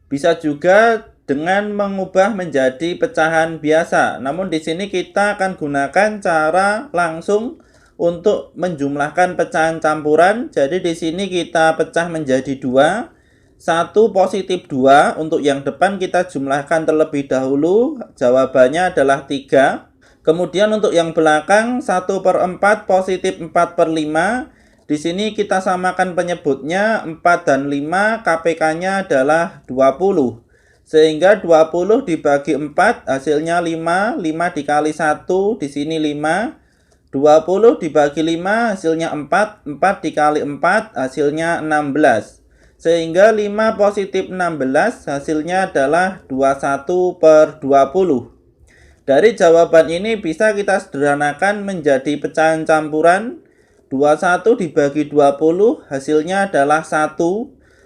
bisa juga dengan mengubah menjadi pecahan biasa. Namun di sini kita akan gunakan cara langsung untuk menjumlahkan pecahan campuran. Jadi di sini kita pecah menjadi 2. 1 positif 2. Untuk yang depan kita jumlahkan terlebih dahulu. Jawabannya adalah 3. Kemudian untuk yang belakang 1/4 positif 4/5. Di sini kita samakan penyebutnya 4 dan 5, KPK-nya adalah 20. Sehingga 20 dibagi 4 hasilnya 5, 5 dikali 1 di sini 5. 20 dibagi 5 hasilnya 4, 4 dikali 4 hasilnya 16. Sehingga 5 positif 16 hasilnya adalah 21/20. Dari jawaban ini bisa kita sederhanakan menjadi pecahan campuran. 21 dibagi 20 hasilnya adalah 1.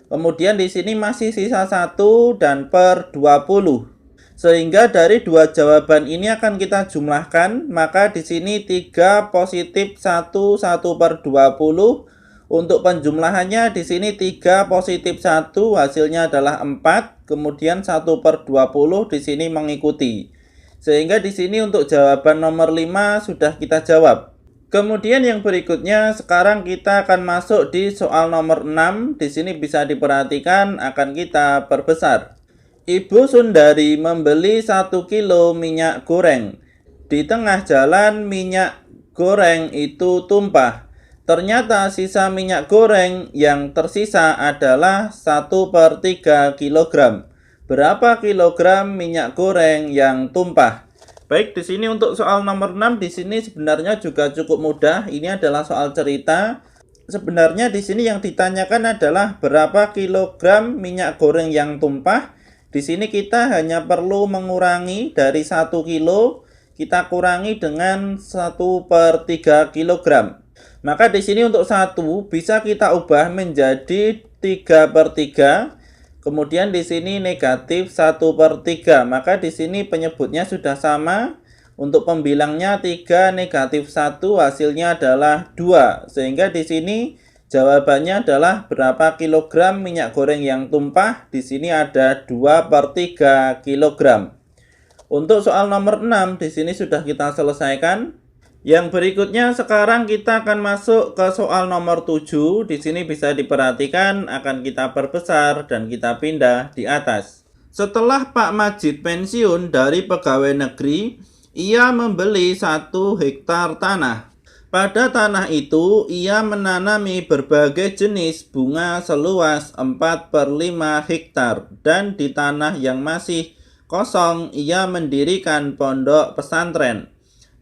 Kemudian di sini masih sisa 1 dan per 20. Sehingga dari dua jawaban ini akan kita jumlahkan, maka di sini 3 positif 1, 1 per 20. Untuk penjumlahannya di sini 3 positif 1 hasilnya adalah 4, kemudian 1 per 20 di sini mengikuti. Sehingga di sini untuk jawaban nomor 5 sudah kita jawab. Kemudian yang berikutnya sekarang kita akan masuk di soal nomor 6. Di sini bisa diperhatikan akan kita perbesar. Ibu Sundari membeli 1 kilo minyak goreng. Di tengah jalan minyak goreng itu tumpah. Ternyata sisa minyak goreng yang tersisa adalah 1 per 3 kilogram. Berapa kilogram minyak goreng yang tumpah? Baik, di sini untuk soal nomor 6 di sini sebenarnya juga cukup mudah. Ini adalah soal cerita. Sebenarnya di sini yang ditanyakan adalah berapa kilogram minyak goreng yang tumpah. Di sini kita hanya perlu mengurangi dari 1 kilo, kita kurangi dengan 1 per 3 kilogram. Maka di sini untuk 1 bisa kita ubah menjadi 3 per 3. Kemudian di sini negatif 1 per 3. Maka di sini penyebutnya sudah sama. Untuk pembilangnya 3 negatif 1 hasilnya adalah 2. Sehingga di sini jawabannya adalah berapa kilogram minyak goreng yang tumpah? Di sini ada 2 per 3 kilogram. Untuk soal nomor 6 di sini sudah kita selesaikan. Yang berikutnya sekarang kita akan masuk ke soal nomor 7. Di sini bisa diperhatikan akan kita perbesar dan kita pindah di atas. Setelah Pak Majid pensiun dari pegawai negeri, ia membeli 1 hektar tanah. Pada tanah itu ia menanami berbagai jenis bunga seluas 4 per 5 hektar. Dan di tanah yang masih kosong ia mendirikan pondok pesantren.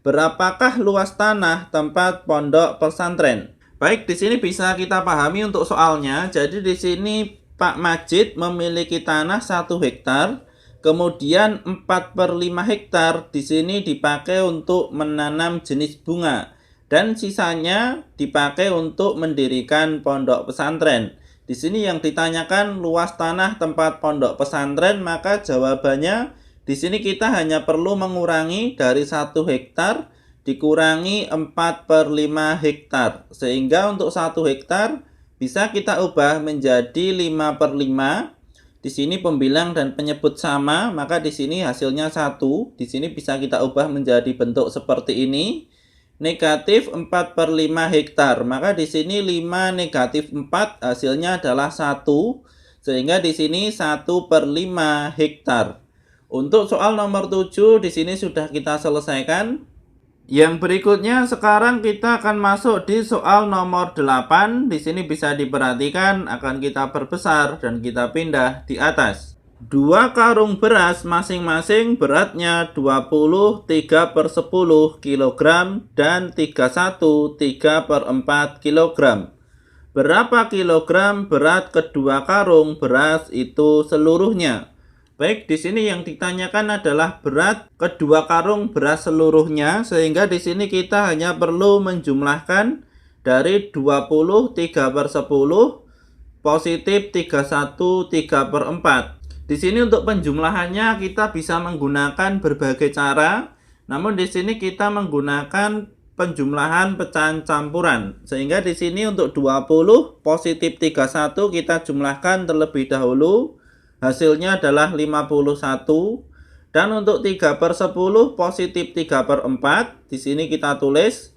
Berapakah luas tanah tempat pondok pesantren? Baik, di sini bisa kita pahami untuk soalnya. Jadi di sini Pak Majid memiliki tanah 1 hektar, kemudian 4 per 5 hektar di sini dipakai untuk menanam jenis bunga, dan sisanya dipakai untuk mendirikan pondok pesantren. Di sini yang ditanyakan luas tanah tempat pondok pesantren, maka jawabannya di sini kita hanya perlu mengurangi dari 1 hektar dikurangi 4 per 5 hektar. Sehingga untuk 1 hektar bisa kita ubah menjadi 5 per 5. Di sini pembilang dan penyebut sama, maka di sini hasilnya 1. Di sini bisa kita ubah menjadi bentuk seperti ini. Negatif 4 per 5 hektar. Maka di sini 5 negatif 4 hasilnya adalah 1. Sehingga di sini 1 per 5 hektar. Untuk soal nomor 7 di sini sudah kita selesaikan. Yang berikutnya sekarang kita akan masuk di soal nomor 8. Di sini bisa diperhatikan akan kita perbesar dan kita pindah di atas. 2 karung beras masing-masing beratnya 20 3 per 10 kg dan 31 3 per 4 kg. Berapa kilogram berat kedua karung beras itu seluruhnya? Baik, di sini yang ditanyakan adalah berat kedua karung beras seluruhnya, sehingga di sini kita hanya perlu menjumlahkan dari 20 3 per 10 positif 31 3 per 4. Di sini untuk penjumlahannya kita bisa menggunakan berbagai cara, namun di sini kita menggunakan penjumlahan pecahan campuran. Sehingga di sini untuk 20 positif 31 kita jumlahkan terlebih dahulu. Hasilnya adalah 51. Dan untuk 3 per 10 positif 3 per 4. Di sini kita tulis.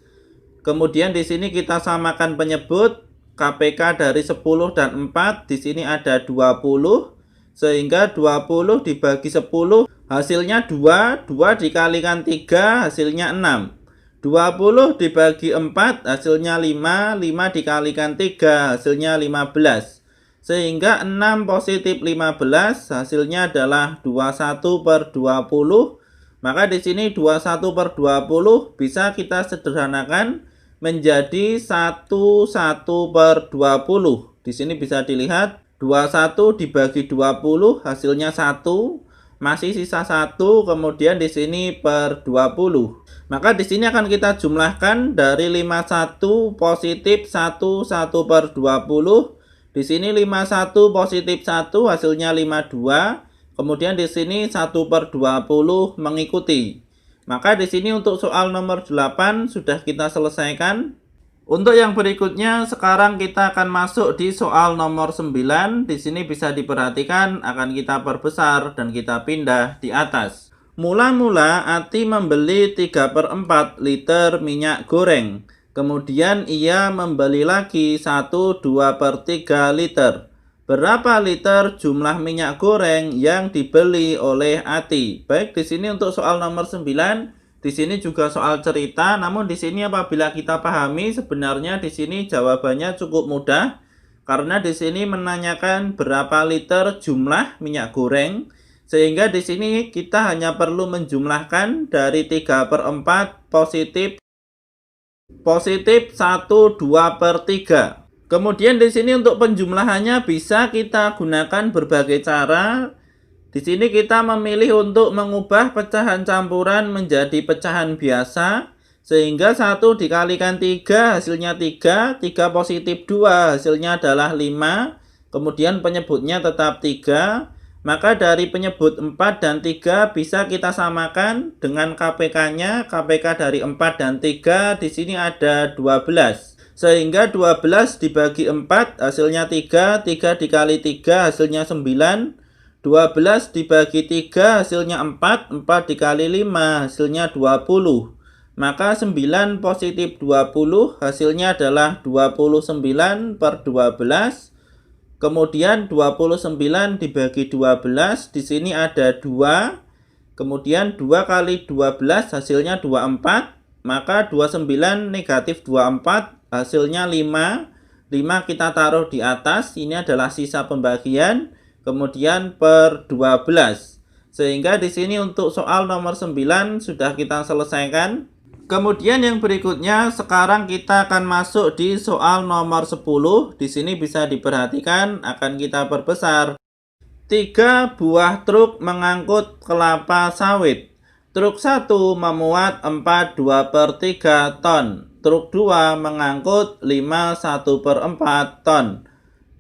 Kemudian di sini kita samakan penyebut. KPK dari 10 dan 4. Di sini ada 20. Sehingga 20 dibagi 10 hasilnya 2. 2 dikalikan 3 hasilnya 6. 20 dibagi 4 hasilnya 5. 5 dikalikan 3 hasilnya 15. Sehingga 6 positif 15 hasilnya adalah 21 per 20. Maka di sini 21 per 20 bisa kita sederhanakan menjadi 1 per 20. Di sini bisa dilihat 21 dibagi 20 hasilnya 1. masih sisa 1, kemudian di sini per 20. Maka di sini akan kita jumlahkan dari 51 positif 1, 1 per 20. Di sini 51 positif 1 hasilnya 52. Kemudian di sini 1 per 20 mengikuti. Maka di sini untuk soal nomor 8 sudah kita selesaikan. Untuk yang berikutnya sekarang kita akan masuk di soal nomor 9. Di sini bisa diperhatikan akan kita perbesar dan kita pindah di atas. Mula-mula Ati membeli 3/4 liter minyak goreng. Kemudian ia membeli lagi 1/2/3 liter. Berapa liter jumlah minyak goreng yang dibeli oleh Ati? Baik, di sini untuk soal nomor 9, di sini juga soal cerita, namun di sini apabila kita pahami sebenarnya di sini jawabannya cukup mudah karena di sini menanyakan berapa liter jumlah minyak goreng. Sehingga di sini kita hanya perlu menjumlahkan dari 3/4 positif 1/2/3. Kemudian di sini untuk penjumlahannya bisa kita gunakan berbagai cara. Di sini kita memilih untuk mengubah pecahan campuran menjadi pecahan biasa. Sehingga 1 dikalikan 3 hasilnya 3, 3 positif 2 hasilnya adalah 5. Kemudian penyebutnya tetap 3. Maka dari penyebut 4 dan 3 bisa kita samakan dengan KPK-nya. KPK dari 4 dan 3 di sini ada 12. Sehingga 12 dibagi 4 hasilnya 3. 3 dikali 3 hasilnya 9. 12 dibagi 3 hasilnya 4. 4 dikali 5 hasilnya 20. Maka 9 positif 20 hasilnya adalah 29 per 12. Kemudian 29 dibagi 12, di sini ada 2. Kemudian 2 kali 12 hasilnya 24. Maka 29 negatif 24 hasilnya 5. 5 kita taruh di atas, ini adalah sisa pembagian. Kemudian per 12. Sehingga di sini untuk soal nomor 9 sudah kita selesaikan. Kemudian yang berikutnya sekarang kita akan masuk di soal nomor 10. Di sini bisa diperhatikan akan kita perbesar. 3 buah truk mengangkut kelapa sawit. Truk 1 memuat 4/2/3 ton. Truk 2 mengangkut 5/1/4 ton.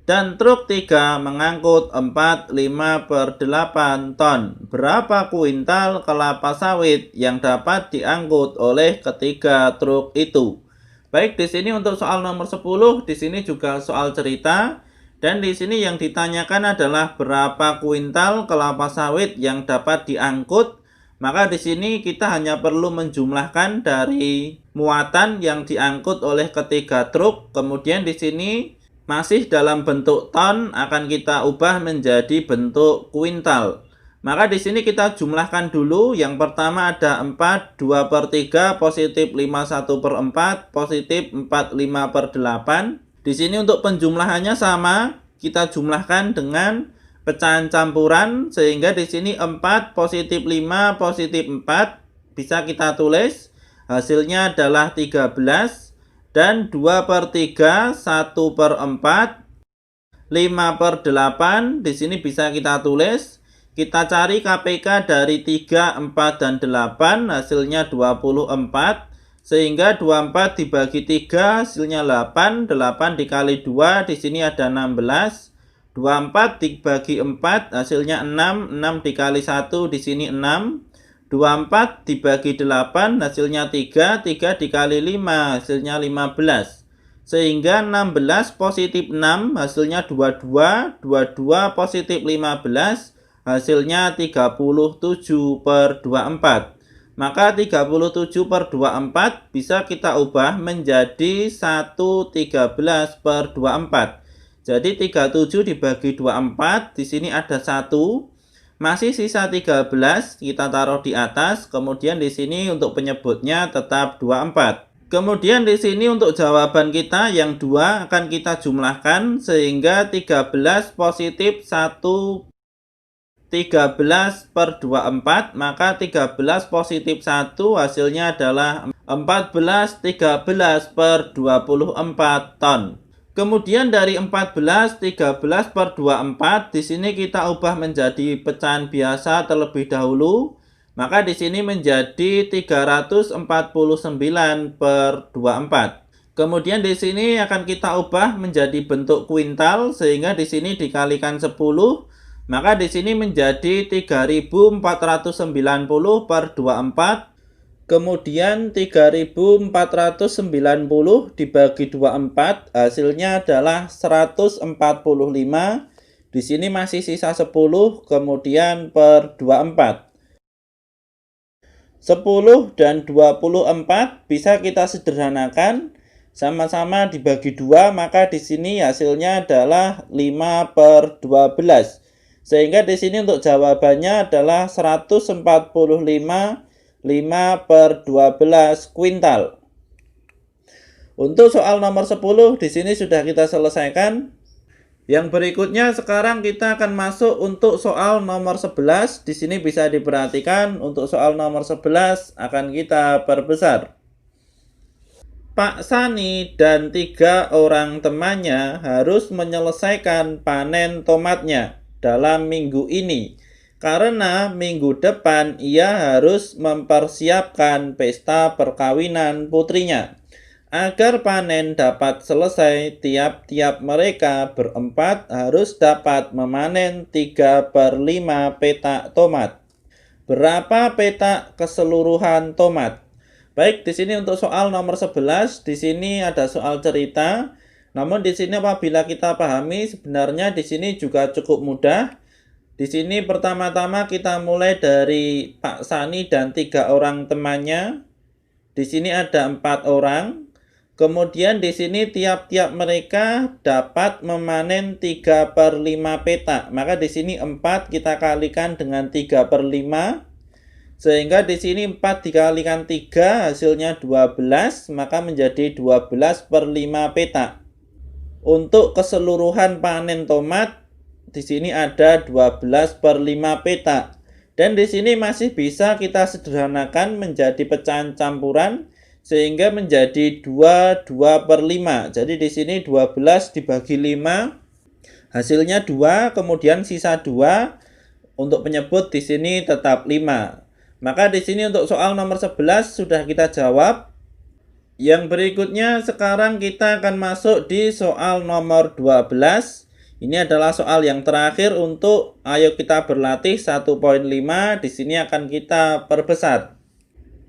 Dan truk 3 mengangkut 4/5/8 ton. Berapa kuintal kelapa sawit yang dapat diangkut oleh ketiga truk itu? Baik, di sini untuk soal nomor 10, di sini juga soal cerita. Dan di sini yang ditanyakan adalah berapa kuintal kelapa sawit yang dapat diangkut. Maka di sini kita hanya perlu menjumlahkan dari muatan yang diangkut oleh ketiga truk. Kemudian di sini masih dalam bentuk ton akan kita ubah menjadi bentuk kuintal. Maka di sini kita jumlahkan dulu. Yang pertama ada 4/2/3 positif 5/1/4 positif 4/5/8. Di sini untuk penjumlahannya sama, kita jumlahkan dengan pecahan campuran sehingga di sini 4 positif 5 positif 4 bisa kita tulis hasilnya adalah 13. Dan 2/3, 1/4, 5/8, di sini bisa kita tulis. Kita cari KPK dari 3, 4, dan 8, hasilnya 24. Sehingga 24 dibagi 3, hasilnya 8. 8 dikali 2, di sini ada 16. 24 dibagi 4, hasilnya 6. 6 dikali 1, di sini 6. 24 dibagi 8 hasilnya 3, 3 dikali 5 hasilnya 15. Sehingga 16 positif 6 hasilnya 22, 22 positif 15 hasilnya 37/24. Maka 37/24 bisa kita ubah menjadi 1/13/24. Jadi 37 dibagi 24, di sini ada 1. Masih sisa 13, kita taruh di atas. Kemudian di sini untuk penyebutnya tetap 24. Kemudian di sini untuk jawaban kita yang 2 akan kita jumlahkan sehingga 13 positif 1 13/24, maka 13 positif 1 hasilnya adalah 14/13/24 ton. Kemudian dari 14, 13 per 24, di sini kita ubah menjadi pecahan biasa terlebih dahulu. Maka di sini menjadi 349 per 24. Kemudian di sini akan kita ubah menjadi bentuk kuintal, sehingga di sini dikalikan 10, maka di sini menjadi 3490 per 24. Kemudian 3490 dibagi 24, hasilnya adalah 145. Di sini masih sisa 10, kemudian per 24. 10 dan 24 bisa kita sederhanakan, sama-sama dibagi 2, maka di sini hasilnya adalah 5 per 12. Sehingga di sini untuk jawabannya adalah 145 5 per 12 kuintal. Untuk soal nomor 10 di sini sudah kita selesaikan. Yang berikutnya sekarang kita akan masuk untuk soal nomor 11. Di sini bisa diperhatikan untuk soal nomor 11 akan kita perbesar. Pak Sani dan 3 orang temannya harus menyelesaikan panen tomatnya dalam minggu ini. Karena minggu depan ia harus mempersiapkan pesta perkawinan putrinya. Agar panen dapat selesai, tiap-tiap mereka berempat harus dapat memanen 3 per 5 petak tomat. Berapa petak keseluruhan tomat? Baik, di sini untuk soal nomor 11, di sini ada soal cerita. Namun di sini apabila kita pahami, sebenarnya di sini juga cukup mudah. Di sini pertama-tama kita mulai dari Pak Sani dan 3 orang temannya. Di sini ada 4 orang. Kemudian di sini tiap-tiap mereka dapat memanen 3 per 5 petak. Maka di sini 4 kita kalikan dengan 3 per 5. Sehingga di sini 4 dikalikan 3 hasilnya 12. Maka menjadi 12 per 5 petak. Untuk keseluruhan panen tomat, di sini ada 12 per 5 petak. Dan di sini masih bisa kita sederhanakan menjadi pecahan campuran, sehingga menjadi 2 per 5. Jadi di sini 12 dibagi 5, hasilnya 2, kemudian sisa 2. Untuk penyebut di sini tetap 5. Maka di sini untuk soal nomor 11 sudah kita jawab. Yang berikutnya sekarang kita akan masuk di soal nomor 12. Ini adalah soal yang terakhir untuk ayo kita berlatih 1.5. Di sini akan kita perbesar.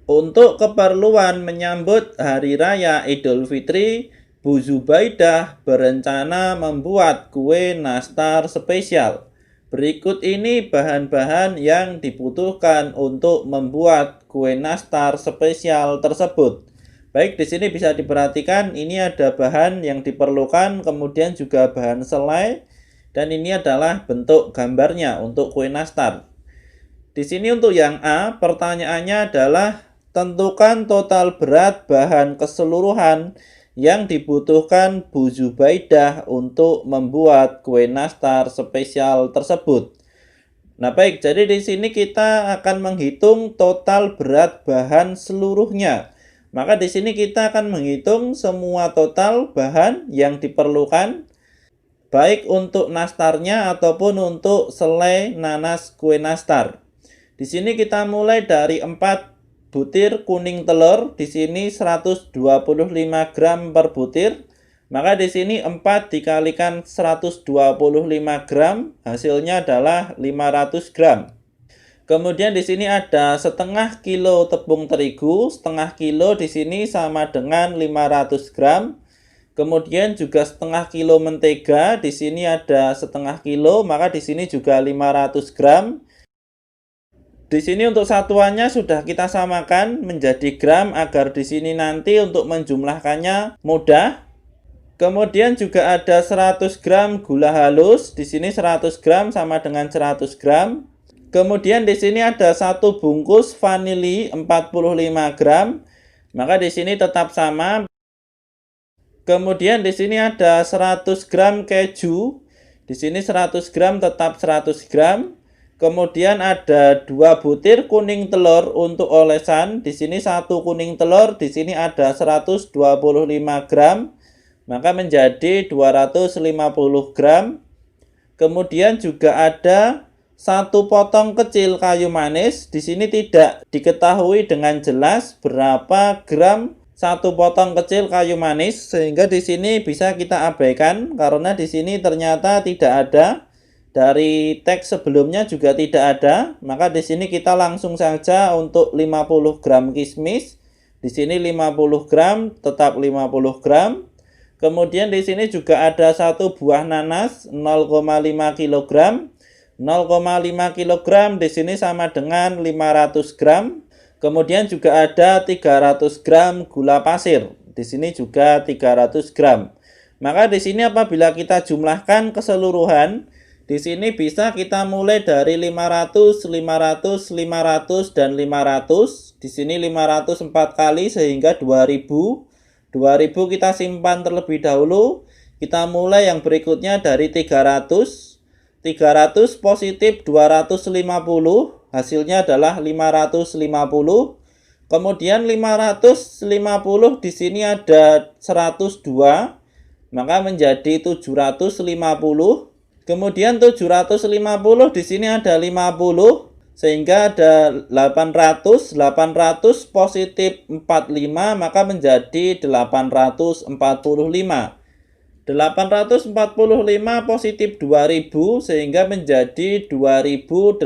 Untuk keperluan menyambut Hari Raya Idul Fitri, Bu Zubaidah berencana membuat kue nastar spesial. Berikut ini bahan-bahan yang dibutuhkan untuk membuat kue nastar spesial tersebut. Baik, di sini bisa diperhatikan ini ada bahan yang diperlukan, kemudian juga bahan selai, dan ini adalah bentuk gambarnya untuk kue nastar. Di sini untuk yang A, pertanyaannya adalah tentukan total berat bahan keseluruhan yang dibutuhkan Bu Zubaidah untuk membuat kue nastar spesial tersebut. Nah baik, jadi di sini kita akan menghitung total berat bahan seluruhnya. Maka di sini kita akan menghitung semua total bahan yang diperlukan, baik untuk nastarnya ataupun untuk selai nanas kue nastar. Di sini kita mulai dari 4 butir kuning telur, di sini 125 gram per butir. Maka di sini 4 dikalikan 125 gram, hasilnya adalah 500 gram. Kemudian di sini ada setengah kilo tepung terigu, setengah kilo di sini sama dengan 500 gram. Kemudian juga setengah kilo mentega, di sini ada setengah kilo, maka di sini juga 500 gram. Di sini untuk satuannya sudah kita samakan menjadi gram agar di sini nanti untuk menjumlahkannya mudah. Kemudian juga ada 100 gram gula halus, di sini 100 gram sama dengan 100 gram. Kemudian di sini ada 1 bungkus vanili 45 gram, maka di sini tetap sama. Kemudian di sini ada 100 gram keju, di sini 100 gram tetap 100 gram. Kemudian ada 2 butir kuning telur untuk olesan, di sini 1 kuning telur, di sini ada 125 gram. maka menjadi 250 gram. Kemudian juga ada 1 potong kecil kayu manis. Di sini tidak diketahui dengan jelas berapa gram 1 potong kecil kayu manis, sehingga di sini bisa kita abaikan karena di sini ternyata tidak ada. Dari teks sebelumnya juga tidak ada. Maka di sini kita langsung saja untuk 50 gram kismis. Di sini 50 gram, tetap 50 gram. Kemudian di sini juga ada 1 buah nanas 0,5 kg. 0,5 kg di sini sama dengan 500 gram. Kemudian juga ada 300 gram gula pasir. Di sini juga 300 gram. Maka di sini apabila kita jumlahkan keseluruhan, di sini bisa kita mulai dari 500, 500, 500 dan 500. Di sini 500 4 kali sehingga 2000. 2000 kita simpan terlebih dahulu. Kita mulai yang berikutnya dari 300. 300 positif 250, hasilnya adalah 550. Kemudian 550 di sini ada 102, maka menjadi 750. Kemudian 750 di sini ada 50, sehingga ada 800. 800 positif 45, maka menjadi 845. 845 positif 2000 sehingga menjadi 2845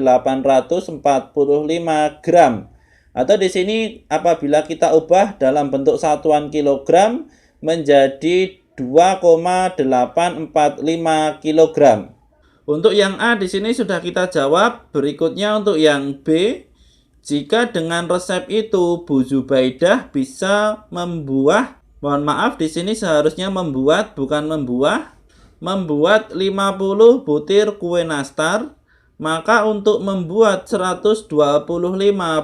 gram. Atau di sini apabila kita ubah dalam bentuk satuan kilogram menjadi 2,845 kilogram. Untuk yang A di sini sudah kita jawab. Berikutnya untuk yang B, jika dengan resep itu Bu Zubaidah bisa membuah, mohon maaf di sini seharusnya membuat bukan membuah, membuat 50 butir kue nastar, maka untuk membuat 125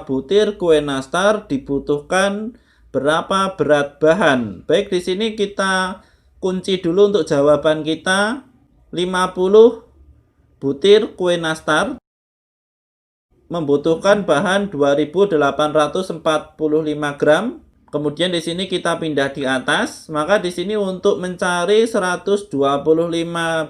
butir kue nastar dibutuhkan berapa berat bahan? Baik, di sini kita kunci dulu untuk jawaban kita. 50 butir kue nastar membutuhkan bahan 2845 gram. Kemudian di sini kita pindah di atas, maka di sini untuk mencari 125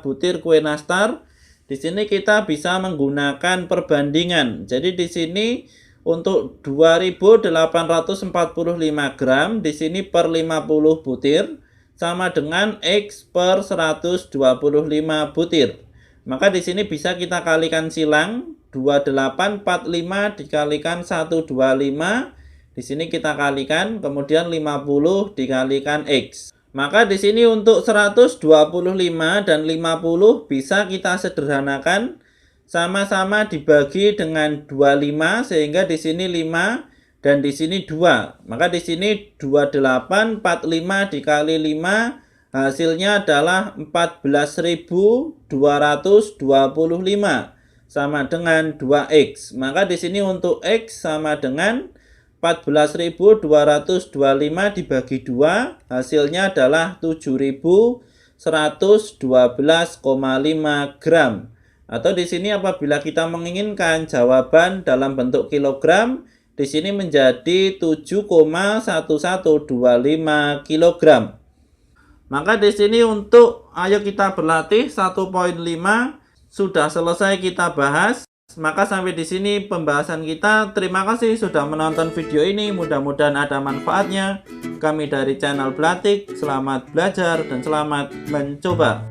butir kue nastar, di sini kita bisa menggunakan perbandingan. Jadi di sini untuk 2845 gram, di sini per 50 butir sama dengan X per 125 butir. Maka di sini bisa kita kalikan silang, 2845 dikalikan 125. Di sini kita kalikan, kemudian 50 dikalikan X. Maka di sini untuk 125 dan 50 bisa kita sederhanakan, sama-sama dibagi dengan 25 sehingga di sini 5 dan di sini 2. Maka di sini 2845 dikali 5 hasilnya adalah 14.225 sama dengan 2X. Maka di sini untuk X sama dengan 14.225 dibagi 2, hasilnya adalah 7.112,5 gram. Atau di sini apabila kita menginginkan jawaban dalam bentuk kilogram, di sini menjadi 7,1125 kilogram. Maka di sini untuk ayo kita berlatih 1.5 sudah selesai kita bahas. Maka sampai di sini pembahasan kita. Terima kasih sudah menonton video ini. Mudah-mudahan ada manfaatnya. Kami dari channel Belatik, selamat belajar dan selamat mencoba.